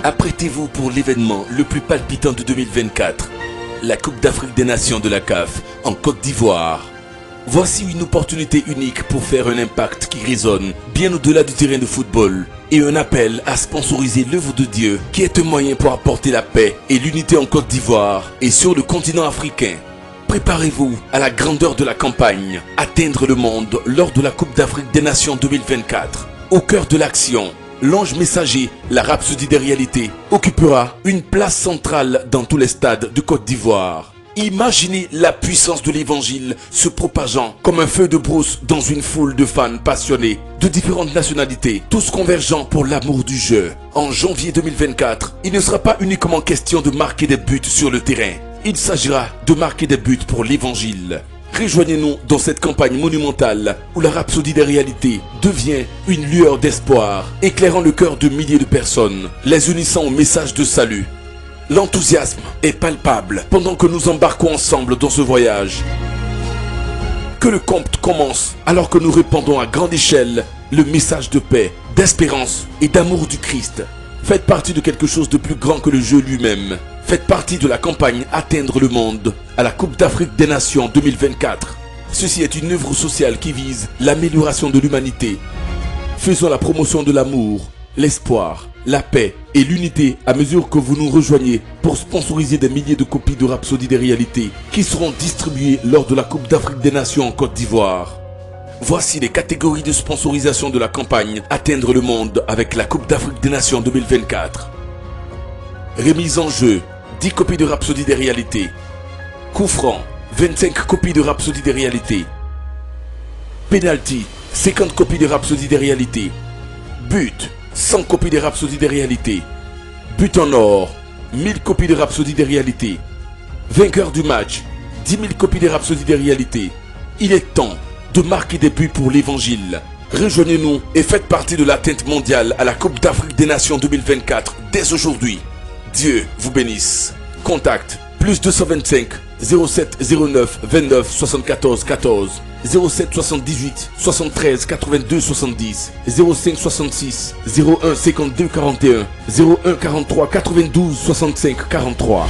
Apprêtez-vous pour l'événement le plus palpitant de 2024, la Coupe d'Afrique des Nations de la CAF en Côte d'Ivoire. Voici une opportunité unique pour faire un impact qui résonne bien au-delà du terrain de football et un appel à sponsoriser l'œuvre de Dieu qui est un moyen pour apporter la paix et l'unité en Côte d'Ivoire et sur le continent africain. Préparez-vous à la grandeur de la campagne, atteindre le monde lors de la Coupe d'Afrique des Nations 2024. Au cœur de l'action, l'ange messager, la rhapsodie des réalités, occupera une place centrale dans tous les stades de Côte d'Ivoire. Imaginez la puissance de l'évangile se propageant comme un feu de brousse dans une foule de fans passionnés de différentes nationalités, tous convergeant pour l'amour du jeu. En janvier 2024, il ne sera pas uniquement question de marquer des buts sur le terrain. Il s'agira de marquer des buts pour l'évangile. Rejoignez-nous dans cette campagne monumentale où la rhapsodie des réalités devient une lueur d'espoir, éclairant le cœur de milliers de personnes, les unissant au message de salut. L'enthousiasme est palpable pendant que nous embarquons ensemble dans ce voyage. Que le compte commence alors que nous répandons à grande échelle le message de paix, d'espérance et d'amour du Christ. Faites partie de quelque chose de plus grand que le jeu lui-même. Faites partie de la campagne Atteindre le monde à la Coupe d'Afrique des Nations 2024. Ceci est une œuvre sociale qui vise l'amélioration de l'humanité. Faisons la promotion de l'amour, l'espoir, la paix et l'unité à mesure que vous nous rejoignez pour sponsoriser des milliers de copies de Rhapsodie des réalités qui seront distribuées lors de la Coupe d'Afrique des Nations en Côte d'Ivoire. Voici les catégories de sponsorisation de la campagne Atteindre le monde avec la Coupe d'Afrique des Nations 2024. Remise en jeu, 10 copies de Rhapsodie des réalités. Coup franc, 25 copies de Rhapsodie des réalités. Penalty, 50 copies de Rhapsodie des réalités. But, 100 copies de Rhapsodie des réalités. But en or, 1000 copies de Rhapsodie des réalités. Vainqueur du match, 10 000 copies de Rhapsodie des réalités. Il est temps de marquer des buts pour l'évangile. Rejoignez-nous et faites partie de l'atteinte mondiale à la Coupe d'Afrique des Nations 2024 dès aujourd'hui. Dieu vous bénisse. Contact plus 225 07 09 29 74 14 07 78 73 82 70 05 66 01 52 41 01 43 92 65 43.